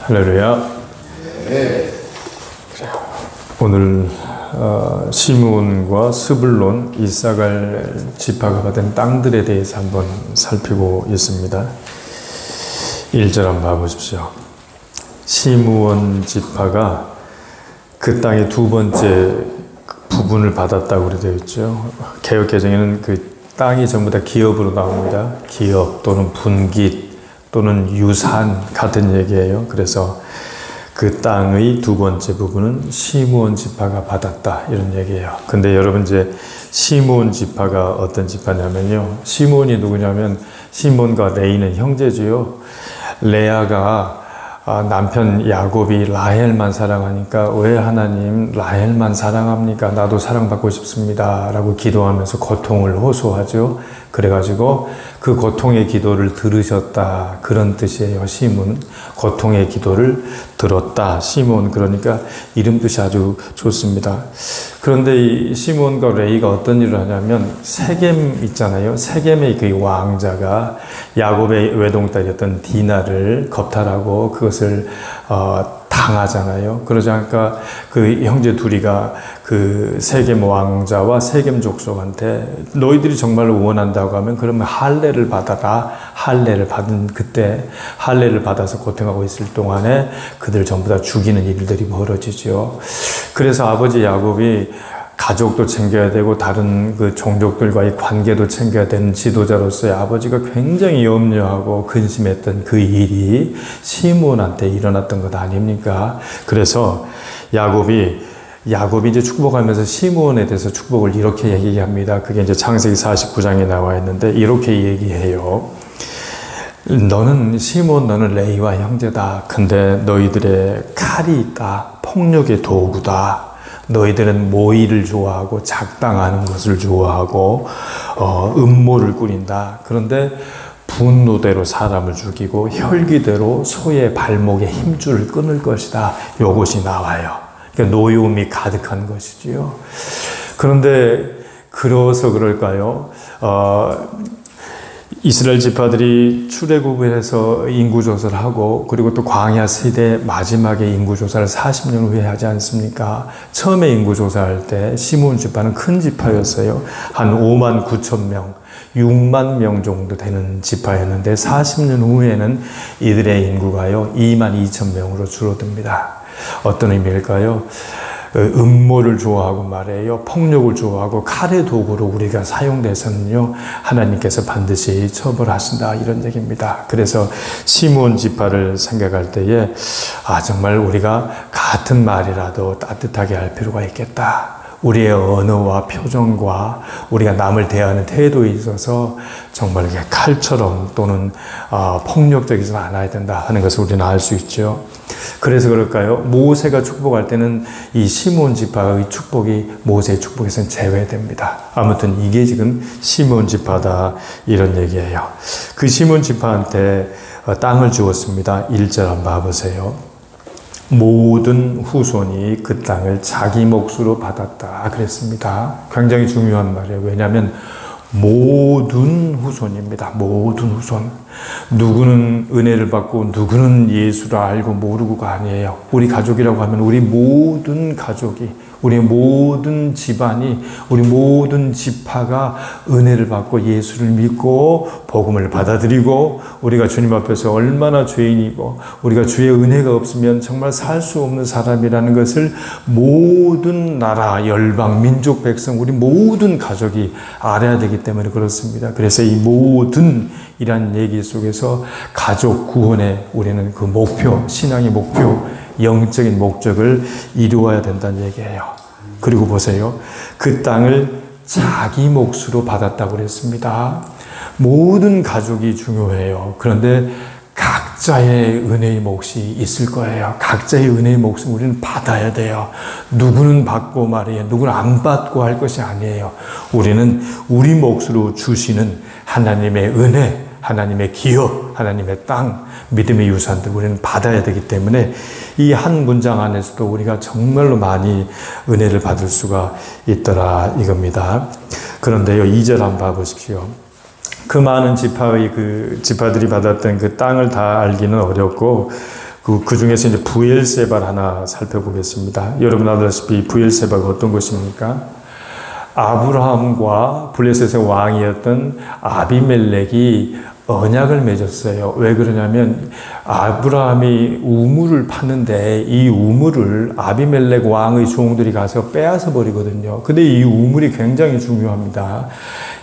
할렐루야. 오늘 시므온과 스불론, 이사갈 지파가 받은 땅들에 대해서 한번 살피고 있습니다. 1절 한번 봐보십시오. 시므온 지파가 그 땅의 두 번째 부분을 받았다고 되어 있죠. 개역개정에는 그 땅이 전부 다 기업으로 나옵니다. 기업 또는 분깃 또는 유산 같은 얘기예요. 그래서 그 땅의 두 번째 부분은 시므온 지파가 받았다, 이런 얘기예요. 근데 여러분, 이제 시므온 지파가 어떤 지파냐면요, 시므온이 누구냐면 시몬과 레이는 형제지요. 레아가 남편 야곱이 라헬만 사랑하니까 왜 하나님 라헬만 사랑합니까? 나도 사랑받고 싶습니다 라고 기도하면서 고통을 호소하죠. 그래가지고 그 고통의 기도를 들으셨다, 그런 뜻이에요. 시몬, 고통의 기도를 들었다. 시몬, 그러니까 이름 뜻이 아주 좋습니다. 그런데 이 시몬과 레이가 어떤 일을 하냐면, 세겜 있잖아요. 세겜의 그 왕자가 야곱의 외동딸이었던 디나를 겁탈하고 그것을 당하잖아요. 그러자니까 그 형제 둘이가 그 세겜 왕자와 세겜 족속한테 너희들이 정말로 원한다고 하면 그러면 할례를 받아라. 할례를 받은 그때 할례를 받아서 고통하고 있을 동안에 그들 전부 다 죽이는 일들이 벌어지죠. 그래서 아버지 야곱이 가족도 챙겨야 되고 다른 그 종족들과의 관계도 챙겨야 되는 지도자로서의 아버지가 굉장히 염려하고 근심했던 그 일이 시므온한테 일어났던 것 아닙니까? 그래서 야곱이 이제 축복하면서 시므온에 대해서 축복을 이렇게 얘기합니다. 그게 이제 창세기 49장에 나와 있는데 이렇게 얘기해요. 너는 시므온, 너는 레이와 형제다. 근데 너희들의 칼이 있다. 폭력의 도구다. 너희들은 모의를 좋아하고 작당하는 것을 좋아하고 음모를 꾸린다. 그런데 분노대로 사람을 죽이고 혈기대로 소의 발목에 힘줄을 끊을 것이다. 이것이 나와요. 그러니까 노여움이 가득한 것이지요. 그런데 그래서 그럴까요? 이스라엘 지파들이 출애굽을 해서 인구조사를 하고, 그리고 또 광야 시대 마지막에 인구조사를 40년 후에 하지 않습니까? 처음에 인구조사할 때 시므온 지파는 큰 지파였어요. 한 5만 9천 명, 6만 명 정도 되는 지파였는데 40년 후에는 이들의 인구가요 2만 2천 명으로 줄어듭니다. 어떤 의미일까요? 음모를 좋아하고 말이에요. 폭력을 좋아하고 칼의 도구로 우리가 사용돼서는요, 하나님께서 반드시 처벌하신다, 이런 얘기입니다. 그래서 시므온 지파를 생각할 때에 정말 우리가 같은 말이라도 따뜻하게 할 필요가 있겠다. 우리의 언어와 표정과 우리가 남을 대하는 태도에 있어서 정말 이렇게 칼처럼 또는 폭력적이지 않아야 된다 하는 것을 우리는 알 수 있죠. 그래서 그럴까요? 모세가 축복할 때는 이 시므온 지파의 축복이 모세의 축복에서는 제외됩니다. 아무튼 이게 지금 시므온 지파다, 이런 얘기예요. 그 시므온 지파한테 땅을 주었습니다. 1절 한번 봐보세요. 모든 후손이 그 땅을 자기 몫으로 받았다 그랬습니다. 굉장히 중요한 말이에요. 왜냐하면 모든 후손입니다. 모든 후손. 누구는 은혜를 받고 누구는 예수를 알고 모르고가 아니에요. 우리 가족이라고 하면 우리 모든 가족이, 우리 모든 집안이, 우리 모든 지파가 은혜를 받고 예수를 믿고 복음을 받아들이고, 우리가 주님 앞에서 얼마나 죄인이고 우리가 주의 은혜가 없으면 정말 살 수 없는 사람이라는 것을 모든 나라, 열방, 민족, 백성, 우리 모든 가족이 알아야 되기 때문에 그렇습니다. 그래서 이 모든 이란 얘기 속에서 가족 구원에 우리는 그 목표, 신앙의 목표, 영적인 목적을 이루어야 된다는 얘기예요. 그리고 보세요. 그 땅을 자기 몫으로 받았다고 그랬습니다. 모든 가족이 중요해요. 그런데 각자의 은혜의 몫이 있을 거예요. 각자의 은혜의 몫을 우리는 받아야 돼요. 누구는 받고 말이에요. 누구는 안 받고 할 것이 아니에요. 우리는 우리 몫으로 주시는 하나님의 은혜, 하나님의 기업, 하나님의 땅, 믿음의 유산들 우리는 받아야 되기 때문에 이 한 문장 안에서도 우리가 정말로 많이 은혜를 받을 수가 있더라, 이겁니다. 그런데요, 2절 한번 봐보십시오. 그 많은 지파들이 받았던 그 땅을 다 알기는 어렵고 그 중에서 이제 브엘세바를 하나 살펴보겠습니다. 여러분 아다시피 브엘세바가 어떤 것입니까? 아브라함과 블레셋의 왕이었던 아비멜렉이 언약을 맺었어요. 왜 그러냐면 아브라함이 우물을 팠는데 이 우물을 아비멜렉 왕의 종들이 가서 빼앗아 버리거든요. 근데 이 우물이 굉장히 중요합니다.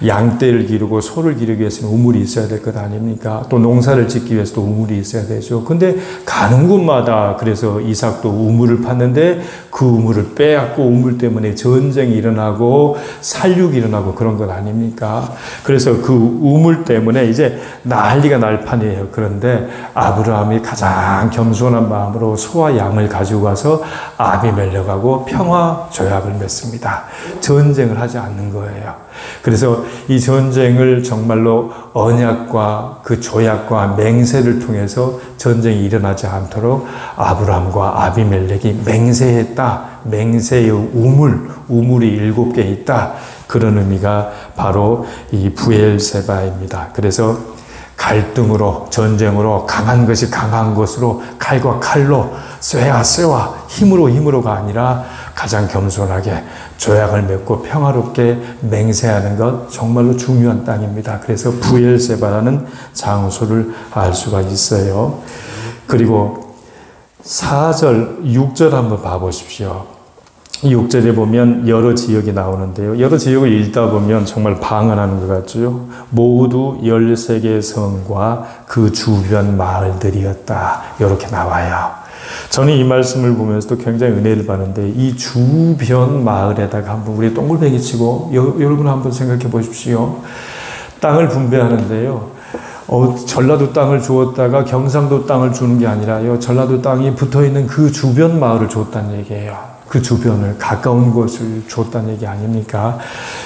양떼를 기르고 소를 기르기 위해서는 우물이 있어야 될 것 아닙니까? 또 농사를 짓기 위해서도 우물이 있어야 되죠. 근데 가는 곳마다 그래서 이삭도 우물을 팠는데 그 우물을 빼앗고 우물 때문에 전쟁이 일어나고 살육이 일어나고 그런 것 아닙니까? 그래서 그 우물 때문에 이제 난리가 날 판이에요. 그런데 아브라함이 가장 겸손한 마음으로 소와 양을 가지고 가서 아비멜렉하고 평화 조약을 맺습니다. 전쟁을 하지 않는 거예요. 그래서 이 전쟁을 정말로 언약과 그 조약과 맹세를 통해서 전쟁이 일어나지 않도록 아브라함과 아비멜렉이 맹세했다. 맹세의 우물이 7개 있다. 그런 의미가 바로 이 브엘세바입니다. 그래서 갈등으로, 전쟁으로, 강한 것이 강한 것으로, 칼과 칼로, 쇠와 쇠와, 힘으로가 아니라 가장 겸손하게 조약을 맺고 평화롭게 맹세하는 것 정말로 중요한 땅입니다. 그래서 브엘세바라는 장소를 알 수가 있어요. 그리고 4절, 6절 한번 봐보십시오. 6절에 보면 여러 지역이 나오는데요. 여러 지역을 읽다 보면 정말 방언하는 것 같죠. 모두 13개의 성과 그 주변 마을들이었다. 이렇게 나와요. 저는 이 말씀을 보면서도 굉장히 은혜를 받는데 이 주변 마을에다가 한번 우리 동글뱅이 치고 여러분 한번 생각해 보십시오. 땅을 분배하는데요. 전라도 땅을 주었다가 경상도 땅을 주는 게 아니라요. 전라도 땅이 붙어있는 그 주변 마을을 줬다는 얘기예요. 그 주변을 가까운 곳을 줬다는 얘기 아닙니까?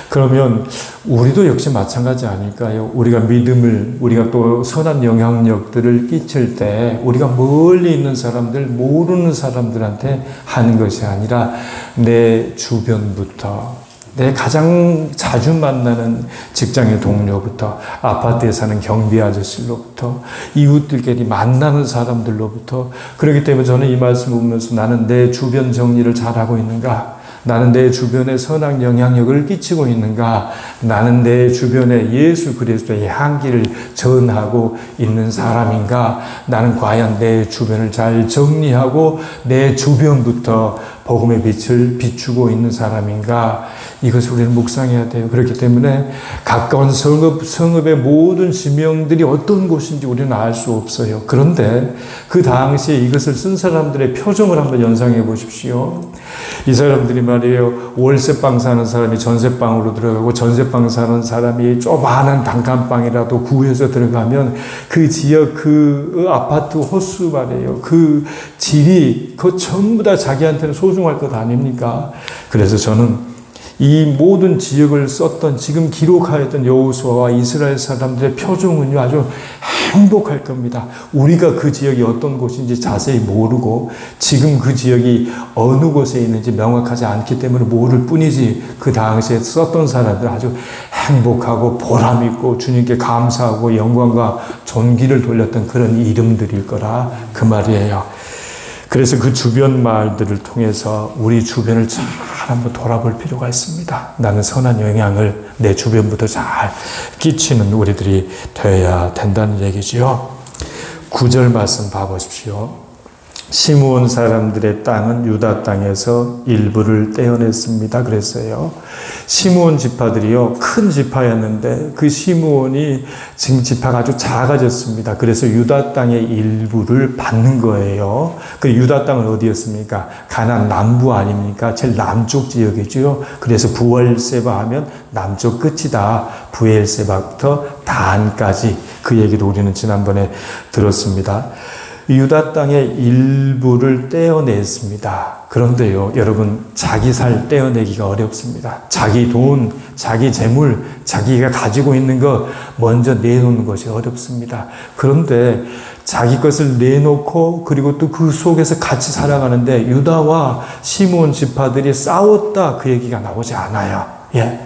그러면 우리도 역시 마찬가지 아닐까요? 우리가 믿음을, 우리가 또 선한 영향력들을 끼칠 때 우리가 멀리 있는 사람들, 모르는 사람들한테 하는 것이 아니라 내 주변부터, 내 가장 자주 만나는 직장의 동료부터, 아파트에 사는 경비 아저씨로부터, 이웃들끼리 만나는 사람들로부터. 그렇기 때문에 저는 이 말씀을 보면서 나는 내 주변 정리를 잘하고 있는가? 나는 내 주변에 선한 영향력을 끼치고 있는가? 나는 내 주변에 예수 그리스도의 향기를 전하고 있는 사람인가? 나는 과연 내 주변을 잘 정리하고 내 주변부터 복음의 빛을 비추고 있는 사람인가? 이것을 우리는 묵상해야 돼요. 그렇기 때문에 가까운 성읍의 모든 지명들이 어떤 곳인지 우리는 알 수 없어요. 그런데 그 당시에 이것을 쓴 사람들의 표정을 한번 연상해 보십시오. 이 사람들이 말이에요. 월세방 사는 사람이 전세방으로 들어가고 전세방 사는 사람이 조그마한 단칸방이라도 구해서 들어가면 그 지역 그 아파트 호수 말이에요. 그 질이 그 전부 다 자기한테는 소중할 것 아닙니까? 그래서 저는 이 모든 지역을 썼던 지금 기록하였던 여호수아와 이스라엘 사람들의 표정은 아주 행복할 겁니다. 우리가 그 지역이 어떤 곳인지 자세히 모르고 지금 그 지역이 어느 곳에 있는지 명확하지 않기 때문에 모를 뿐이지 그 당시에 썼던 사람들 아주 행복하고 보람있고 주님께 감사하고 영광과 존귀를 돌렸던 그런 이름들일 거라 그 말이에요. 그래서 그 주변 마을들을 통해서 우리 주변을 잘 한번 돌아볼 필요가 있습니다. 나는 선한 영향을 내 주변부터 잘 끼치는 우리들이 되어야 된다는 얘기지요. 9절 말씀 봐보십시오. 시므온 사람들의 땅은 유다 땅에서 일부를 떼어냈습니다. 그랬어요. 시므온 지파들이요, 큰 지파였는데 그 시므온이 지금 지파가 아주 작아졌습니다. 그래서 유다 땅의 일부를 받는 거예요. 그 유다 땅은 어디였습니까? 가나안 남부 아닙니까? 제일 남쪽 지역이죠. 그래서 브엘세바 하면 남쪽 끝이다. 브엘세바부터 단까지 그 얘기도 우리는 지난번에 들었습니다. 유다 땅의 일부를 떼어냈습니다. 그런데요, 여러분, 자기 살 떼어내기가 어렵습니다. 자기 돈, 자기 재물, 자기가 가지고 있는 것 먼저 내놓는 것이 어렵습니다. 그런데 자기 것을 내놓고 그리고 또 그 속에서 같이 살아가는데 유다와 시므온 지파들이 싸웠다 그 얘기가 나오지 않아요. 예.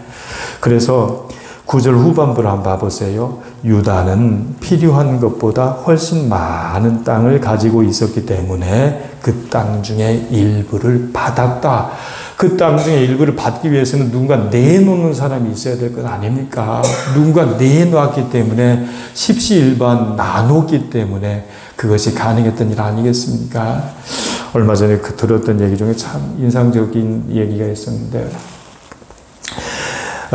그래서 9절 후반부를 한번 봐보세요. 유다는 필요한 것보다 훨씬 많은 땅을 가지고 있었기 때문에 그 땅 중에 일부를 받았다. 그 땅 중에 일부를 받기 위해서는 누군가 내놓는 사람이 있어야 될 것 아닙니까? 누군가 내놓았기 때문에 십시일반 나눴기 때문에 그것이 가능했던 일 아니겠습니까? 얼마 전에 들었던 얘기 중에 참 인상적인 얘기가 있었는데,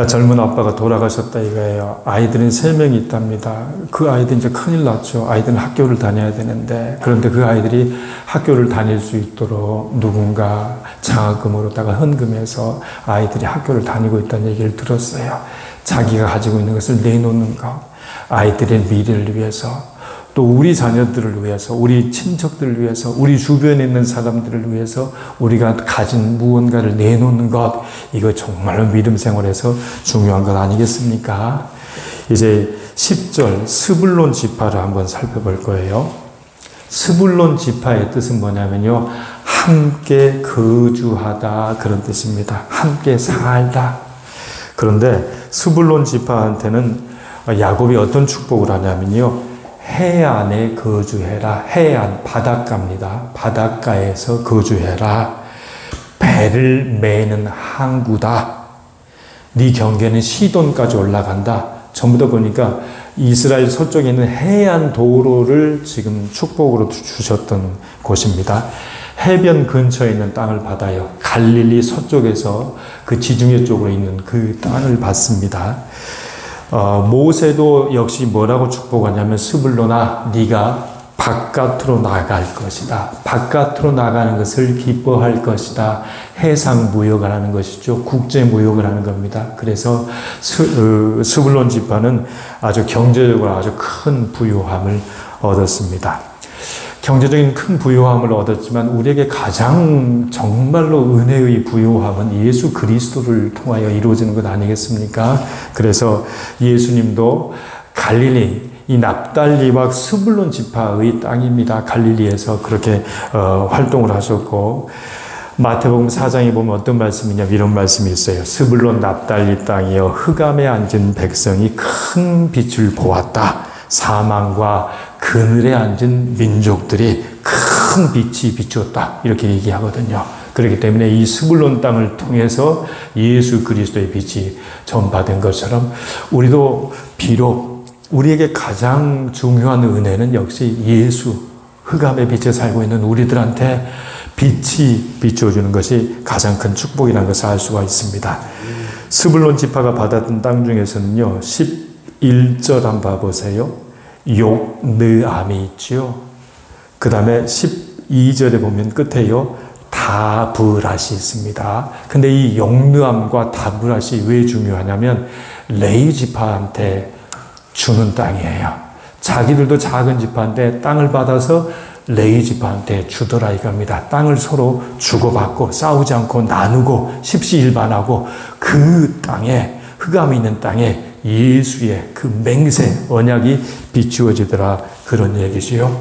젊은 아빠가 돌아가셨다 이거예요. 아이들은 3명이 있답니다. 그 아이들 이제 큰일 났죠. 아이들은 학교를 다녀야 되는데, 그런데 그 아이들이 학교를 다닐 수 있도록 누군가 장학금으로다가 헌금해서 아이들이 학교를 다니고 있다는 얘기를 들었어요. 자기가 가지고 있는 것을 내놓는 것, 아이들의 미래를 위해서, 또 우리 자녀들을 위해서, 우리 친척들을 위해서, 우리 주변에 있는 사람들을 위해서 우리가 가진 무언가를 내놓는 것, 이거 정말로 믿음 생활에서 중요한 것 아니겠습니까? 이제 10절 스불론 지파를 한번 살펴볼 거예요. 스불론 지파의 뜻은 뭐냐면요, 함께 거주하다, 그런 뜻입니다. 함께 살다. 그런데 스불론 지파한테는 야곱이 어떤 축복을 하냐면요, 해안에 거주해라. 해안, 바닷가입니다. 바닷가에서 거주해라. 배를 매는 항구다. 네 경계는 시돈까지 올라간다. 전부 다 보니까 이스라엘 서쪽에 있는 해안 도로를 지금 축복으로 주셨던 곳입니다. 해변 근처에 있는 땅을 받아요. 갈릴리 서쪽에서 그 지중해 쪽으로 있는 그 땅을 받습니다. 모세도 역시 뭐라고 축복하냐면, 스불로나 네가 바깥으로 나갈 것이다. 바깥으로 나가는 것을 기뻐할 것이다. 해상 무역을 하는 것이죠. 국제 무역을 하는 겁니다. 그래서 스불론 지파는 아주 경제적으로 아주 큰 부유함을 얻었습니다. 경제적인 큰 부유함을 얻었지만 우리에게 가장 정말로 은혜의 부유함은 예수 그리스도를 통하여 이루어지는 것 아니겠습니까? 그래서 예수님도 갈릴리, 이 납달리와 스불론 지파의 땅입니다. 갈릴리에서 그렇게 활동을 하셨고, 마태복음 4장에 보면 어떤 말씀이냐, 이런 말씀이 있어요. 스불론 납달리 땅이여 흑암에 앉은 백성이 큰 빛을 보았다. 사망과 그늘에 앉은 민족들이 큰 빛이 비추었다. 이렇게 얘기하거든요. 그렇기 때문에 이 스불론 땅을 통해서 예수 그리스도의 빛이 전파된 것처럼 우리도 비록 우리에게 가장 중요한 은혜는 역시 예수, 흑암의 빛에 살고 있는 우리들한테 빛이 비추어주는 것이 가장 큰 축복이라는 것을 알 수가 있습니다. 스불론 지파가 받았던 땅 중에서는요, 11절 한번 봐보세요. 욕느암이 있죠. 그 다음에 12절에 보면 끝에요, 다브랏이 있습니다. 근데 이 욕느암과 다브랏이 왜 중요하냐면 레위 지파한테 주는 땅이에요. 자기들도 작은 지파인데 땅을 받아서 레위 지파한테 주더라 이겁니다. 땅을 서로 주고받고 싸우지 않고 나누고 십시일반하고 그 땅에, 흑암이 있는 땅에 예수의 그 맹세, 언약이 비추어지더라, 그런 얘기지요.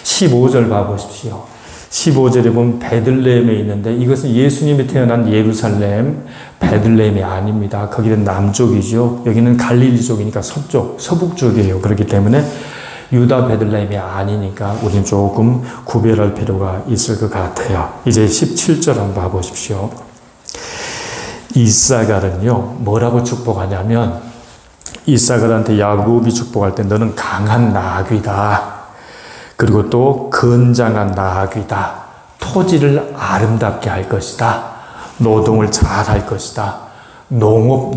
15절 봐보십시오. 15절에 보면 베들레헴에 있는데, 이것은 예수님이 태어난 예루살렘, 베들레헴이 아닙니다. 거기는 남쪽이죠. 여기는 갈릴리 쪽이니까 서쪽, 서북 쪽이에요. 그렇기 때문에 유다 베들레헴이 아니니까 우리는 조금 구별할 필요가 있을 것 같아요. 이제 17절 한번 봐보십시오. 이사갈은요, 뭐라고 축복하냐면, 이사갈한테 야곱이 축복할 때 너는 강한 나귀다. 그리고 또 건장한 나귀다. 토지를 아름답게 할 것이다. 노동을 잘 할 것이다. 농업,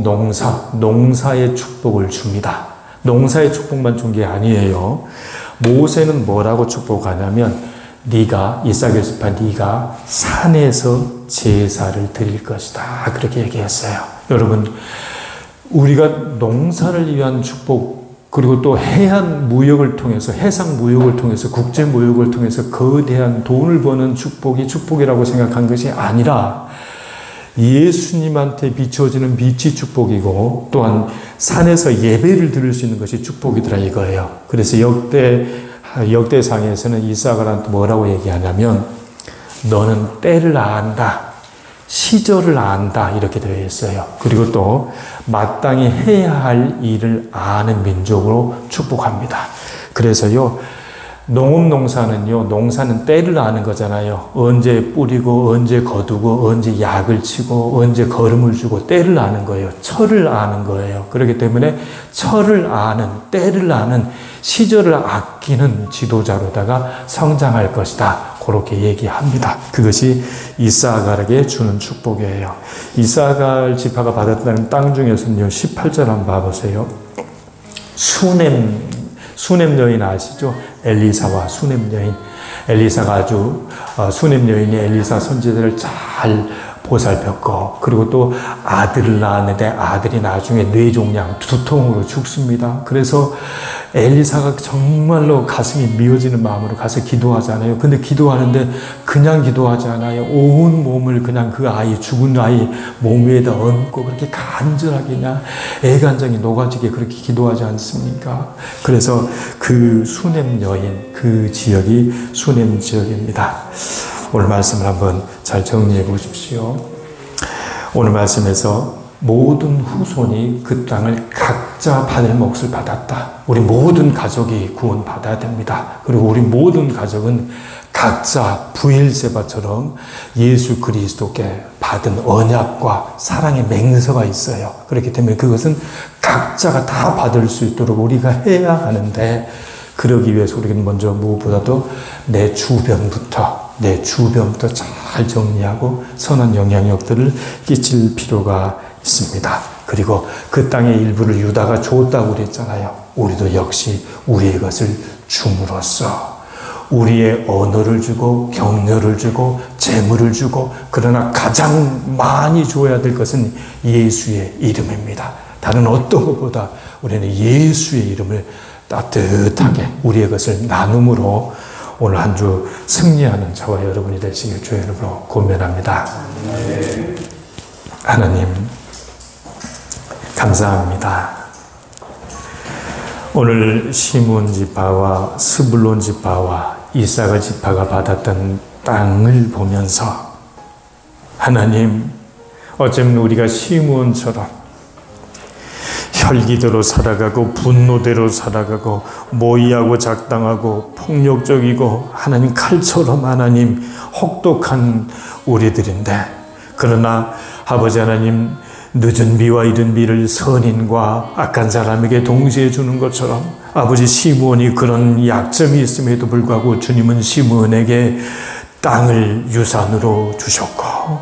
농사의 축복을 줍니다. 농사의 축복만 준 게 아니에요. 모세는 뭐라고 축복하냐면, 네가, 이삭의 지파 네가 산에서 제사를 드릴 것이다. 그렇게 얘기했어요. 여러분, 우리가 농사를 위한 축복, 그리고 또 해안 무역을 통해서, 해상 무역을 통해서, 국제 무역을 통해서 거대한 돈을 버는 축복이 축복이라고 생각한 것이 아니라 예수님한테 비춰지는 빛이 축복이고, 또한 산에서 예배를 드릴 수 있는 것이 축복이더라 이거예요. 그래서 역대상에서는 이사갈한테 뭐라고 얘기하냐면, 너는 때를 안다. 시절을 안다 이렇게 되어 있어요. 그리고 또 마땅히 해야 할 일을 아는 민족으로 축복합니다. 그래서요, 농사는 때를 아는 거잖아요. 언제 뿌리고, 언제 거두고, 언제 약을 치고, 언제 거름을 주고, 때를 아는 거예요. 철을 아는 거예요. 그렇기 때문에 철을 아는, 때를 아는, 시절을 아끼는 지도자로다가 성장할 것이다. 그렇게 얘기합니다. 그것이 이사갈에게 주는 축복이에요. 이사갈 지파가 받았다는 땅 중에서는요, 18절 한번 봐보세요. 수넴 여인 아시죠? 엘리사와 수넴 여인. 엘리사가 아주 수넴 여인이 엘리사 선지자를 잘 보살폈고, 그리고 또 아들을 낳았는데 아들이 나중에 뇌종양 두통으로 죽습니다. 그래서 엘리사가 정말로 가슴이 미어지는 마음으로 가서 기도하잖아요. 근데 기도하는데 그냥 기도하지 않아요. 온 몸을 그냥 그 아이, 죽은 아이 몸 위에다 얹고 그렇게 간절하게 그냥 애간장이 녹아지게 그렇게 기도하지 않습니까? 그래서 그 수넴 여인, 그 지역이 수넴 지역입니다. 오늘 말씀을 한번 잘 정리해 보십시오. 오늘 말씀에서 모든 후손이 그 땅을 각자 받을 몫을 받았다. 우리 모든 가족이 구원받아야 됩니다. 그리고 우리 모든 가족은 각자 부엘세바처럼 예수 그리스도께 받은 언약과 사랑의 맹세가 있어요. 그렇기 때문에 그것은 각자가 다 받을 수 있도록 우리가 해야 하는데, 그러기 위해서 우리는 먼저 무엇보다도 내 주변부터 잘 정리하고 선한 영향력들을 끼칠 필요가 있습니다. 그리고 그 땅의 일부를 유다가 줬다고 그랬잖아요. 우리도 역시 우리의 것을 줌으로써 우리의 언어를 주고 격려를 주고 재물을 주고, 그러나 가장 많이 줘야 될 것은 예수의 이름입니다. 다른 어떤 것보다 우리는 예수의 이름을 따뜻하게 우리의 것을 나눔으로 오늘 한 주 승리하는 저와 여러분이 되시길 주의 이름으로 권면합니다. 하나님 감사합니다. 오늘 시므온 지파와 스불론 지파와 이사갈 지파가 받았던 땅을 보면서 하나님, 어쩌면 우리가 시므온처럼 혈기대로 살아가고 분노대로 살아가고 모의하고 작당하고 폭력적이고 하나님 칼처럼 하나님 혹독한 우리들인데, 그러나 아버지 하나님, 늦은 비와 이른 비를 선인과 악한 사람에게 동시에 주는 것처럼 아버지 시므온이 그런 약점이 있음에도 불구하고 주님은 시므온에게 땅을 유산으로 주셨고,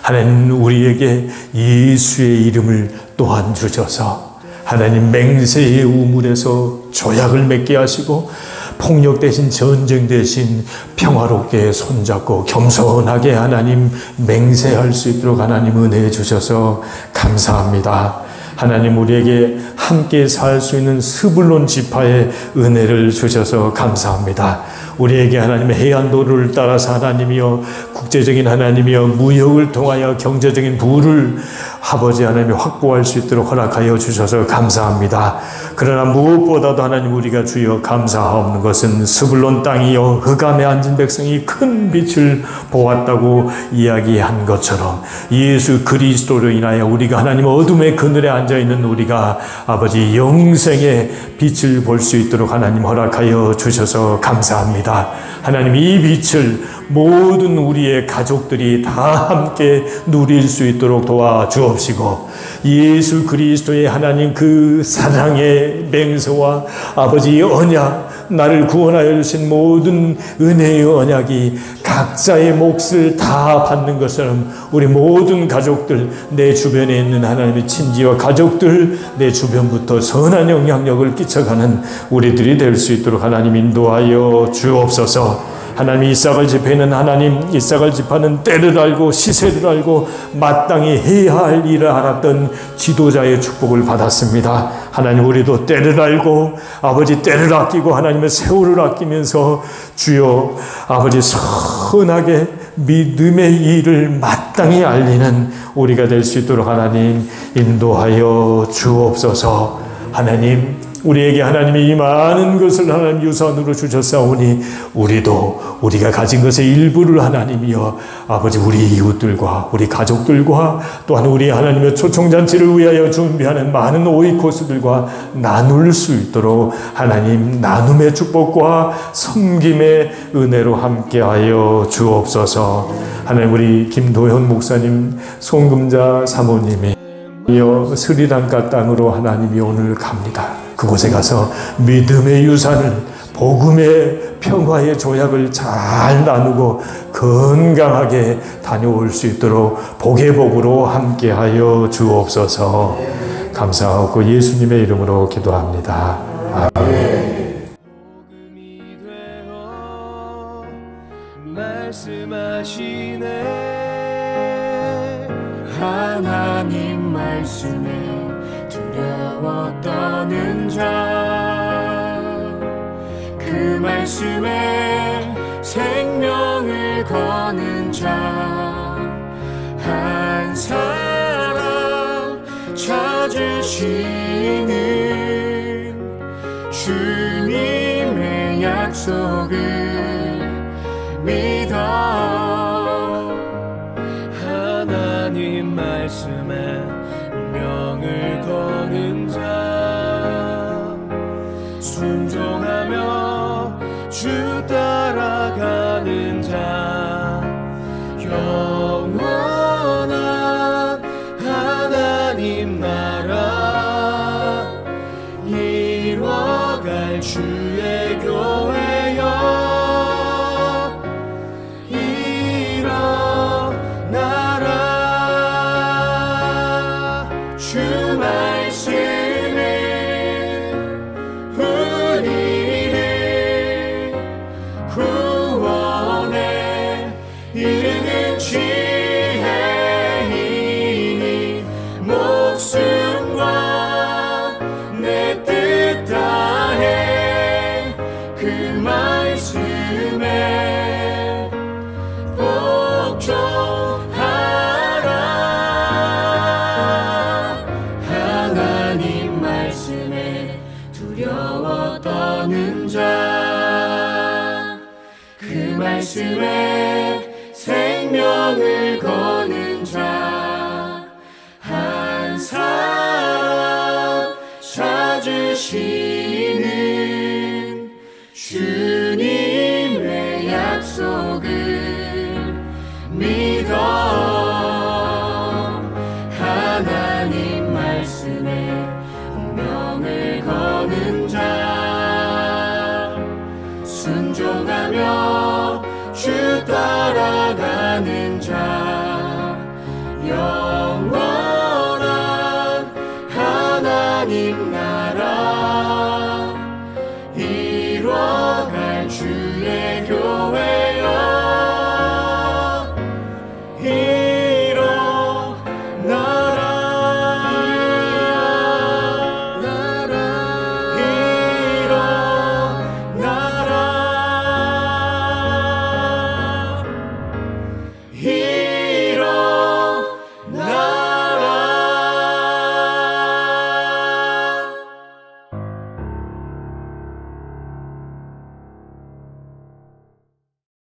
하나님 우리에게 예수의 이름을 또한 주셔서 하나님 맹세의 우물에서 조약을 맺게 하시고 폭력 대신 전쟁 대신 평화롭게 손잡고 겸손하게 하나님 맹세할 수 있도록 하나님 은혜해 주셔서 감사합니다. 하나님 우리에게 함께 살 수 있는 스불론 지파의 은혜를 주셔서 감사합니다. 우리에게 하나님의 해안도로를 따라서 하나님이여 국제적인 하나님이여 무역을 통하여 경제적인 부를 아버지 하나님이 확보할 수 있도록 허락하여 주셔서 감사합니다. 그러나 무엇보다도 하나님 우리가 주여 감사하옵는 것은 스불론 땅이여 흑암에 앉은 백성이 큰 빛을 보았다고 이야기한 것처럼 예수 그리스도로 인하여 우리가 하나님 어둠의 그늘에 앉아있는 우리가 아버지 영생의 빛을 볼 수 있도록 하나님 허락하여 주셔서 감사합니다. 하나님 이 빛을 모든 우리의 가족들이 다 함께 누릴 수 있도록 도와주옵시고, 예수 그리스도의 하나님 그 사랑의 맹세와 아버지의 언약, 나를 구원하여 주신 모든 은혜의 언약이 각자의 몫을 다 받는 것처럼 우리 모든 가족들, 내 주변에 있는 하나님의 친지와 가족들, 내 주변부터 선한 영향력을 끼쳐가는 우리들이 될 수 있도록 하나님 인도하여 주옵소서. 하나님 이사갈 지파는 하나님 이사갈 지파는 때를 알고 시세를 알고 마땅히 해야 할 일을 알았던 지도자의 축복을 받았습니다. 하나님 우리도 때를 알고 아버지 때를 아끼고 하나님의 세월을 아끼면서 주여 아버지 선하게 믿음의 일을 마땅히 알리는 우리가 될 수 있도록 하나님 인도하여 주옵소서. 하나님 우리에게 하나님이 이 많은 것을 하나님 유산으로 주셨사오니 우리도 우리가 가진 것의 일부를 하나님이여 아버지 우리 이웃들과 우리 가족들과 또한 우리 하나님의 초청잔치를 위하여 준비하는 많은 오이코스들과 나눌 수 있도록 하나님 나눔의 축복과 섬김의 은혜로 함께하여 주옵소서. 하나님 우리 김도현 목사님 송금자 사모님이 이어 스리랑카 땅으로 하나님이 오늘 갑니다. 그곳에 가서 믿음의 유산을 복음의 평화의 조약을 잘 나누고 건강하게 다녀올 수 있도록 복의 복으로 함께하여 주옵소서. 감사하고 예수님의 이름으로 기도합니다. 아멘. 하나님 말씀에 두려워 떠는 자, 그 말씀에 생명을 거는 자, 한 사람 찾으시는 주님의 약속을 믿어 하나님 말씀에 명을 거는 자, 순종하며 주 따라가는 자, 영원한 하나님 나라 이뤄갈 주의 교회여 말씀에 생명을 거는 자, 한 사람 찾으시